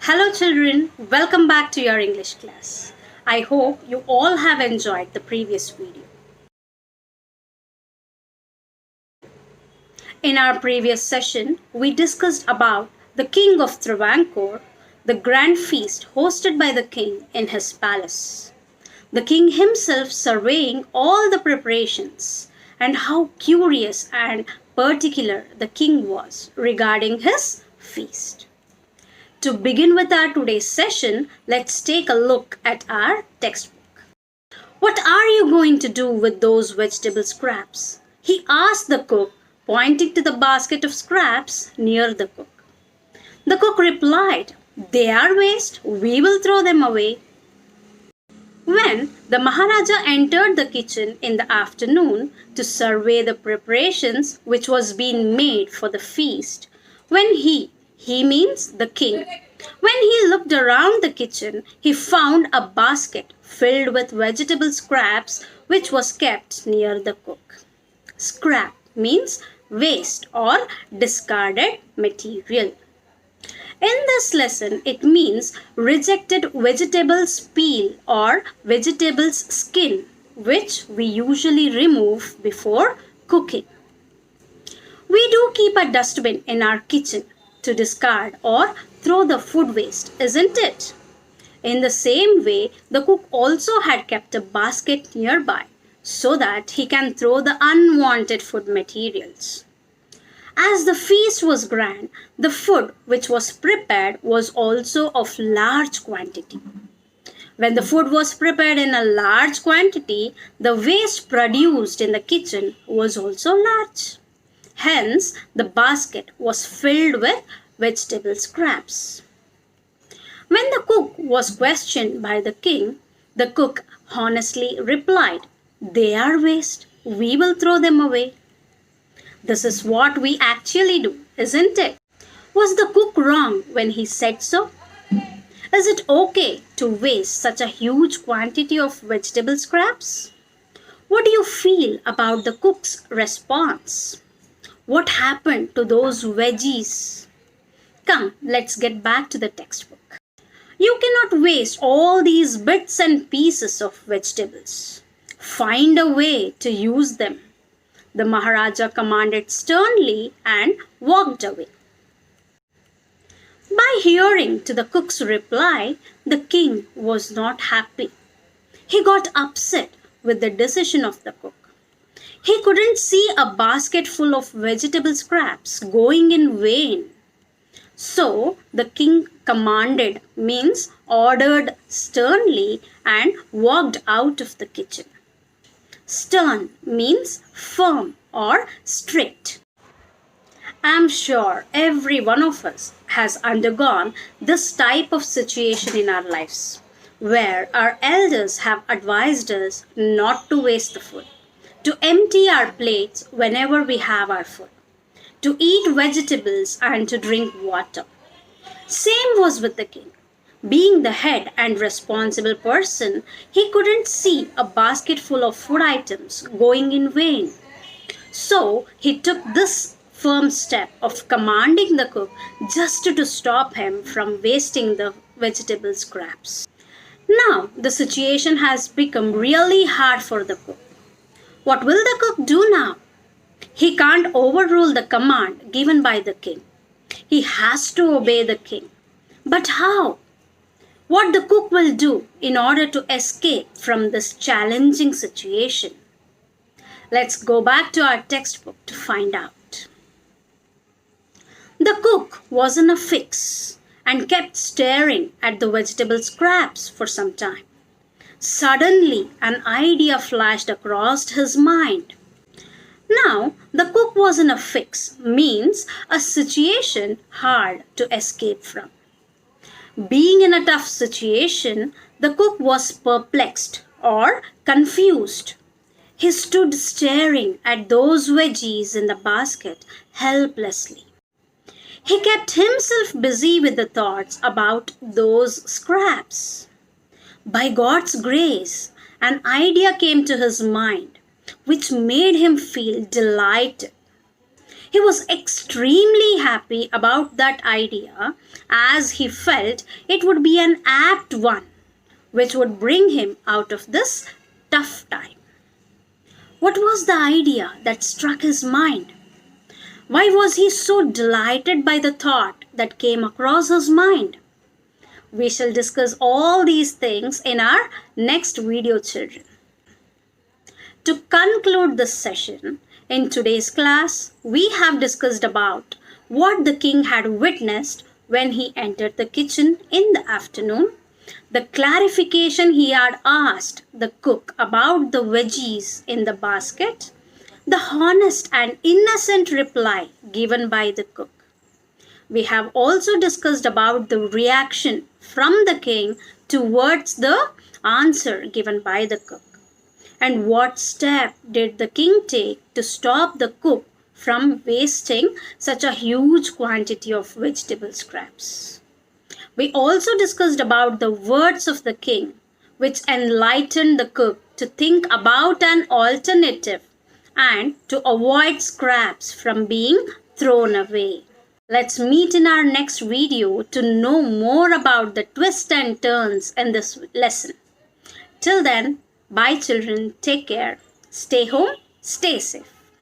Hello, children. Welcome back to your English class. I hope you all have enjoyed the previous video. In our previous session, we discussed about the king of Travancore, the grand feast hosted by the king in his palace. The king himself surveying all the preparations and how curious and particular the king was regarding his feast. To begin with our today's session, let's take a look at our textbook. What are you going to do with those vegetable scraps? He asked the cook, pointing to the basket of scraps near the cook. The cook replied, "They are waste, we will throw them away." When the Maharaja entered the kitchen in the afternoon to survey the preparations which was being made for the feast, when he means the king. When he looked around the kitchen, he found a basket filled with vegetable scraps which was kept near the cook. Scrap means waste or discarded material. In this lesson, it means rejected vegetables peel or vegetables skin, which we usually remove before cooking. We do keep a dustbin in our kitchen to discard or throw the food waste, isn't it? In the same way, the cook also had kept a basket nearby so that he can throw the unwanted food materials. As the feast was grand, the food which was prepared was also of large quantity. When the food was prepared in a large quantity, the waste produced in the kitchen was also large. Hence, the basket was filled with vegetable scraps. When the cook was questioned by the king, the cook honestly replied, "They are waste. We will throw them away." This is what we actually do, isn't it? Was the cook wrong when he said so? Is it okay to waste such a huge quantity of vegetable scraps? What do you feel about the cook's response? What happened to those veggies? Come, let's get back to the textbook. You cannot waste all these bits and pieces of vegetables. Find a way to use them. The Maharaja commanded sternly and walked away. By hearing to the cook's reply, the king was not happy. He got upset with the decision of the cook. He couldn't see a basket full of vegetable scraps going in vain. So the king commanded means ordered sternly and walked out of the kitchen. Stern means firm or strict. I'm sure every one of us has undergone this type of situation in our lives, where our elders have advised us not to waste the food, to empty our plates whenever we have our food, to eat vegetables and to drink water. Same was with the king. Being the head and responsible person, he couldn't see a basket full of food items going in vain. So he took this firm step of commanding the cook just to stop him from wasting the vegetable scraps. Now the situation has become really hard for the cook. What will the cook do now? He can't overrule the command given by the king. He has to obey the king. But how? What the cook will do in order to escape from this challenging situation? Let's go back to our textbook to find out. The cook was in a fix and kept staring at the vegetable scraps for some time. Suddenly, an idea flashed across his mind. Now, the cook was in a fix means a situation hard to escape from. Being in a tough situation, the cook was perplexed or confused. He stood staring at those veggies in the basket helplessly. He kept himself busy with the thoughts about those scraps. By God's grace, an idea came to his mind which made him feel delighted. He was extremely happy about that idea as he felt it would be an apt one which would bring him out of this tough time. What was the idea that struck his mind? Why was he so delighted by the thought that came across his mind? We shall discuss all these things in our next video, children. To conclude this session, in today's class, we have discussed about what the king had witnessed when he entered the kitchen in the afternoon, the clarification he had asked the cook about the veggies in the basket, the honest and innocent reply given by the cook. We have also discussed about the reaction from the king towards the answer given by the cook. And what step did the king take to stop the cook from wasting such a huge quantity of vegetable scraps? We also discussed about the words of the king, which enlightened the cook to think about an alternative and to avoid scraps from being thrown away. Let's meet in our next video to know more about the twists and turns in this lesson. Till then, bye children, take care, stay home, stay safe.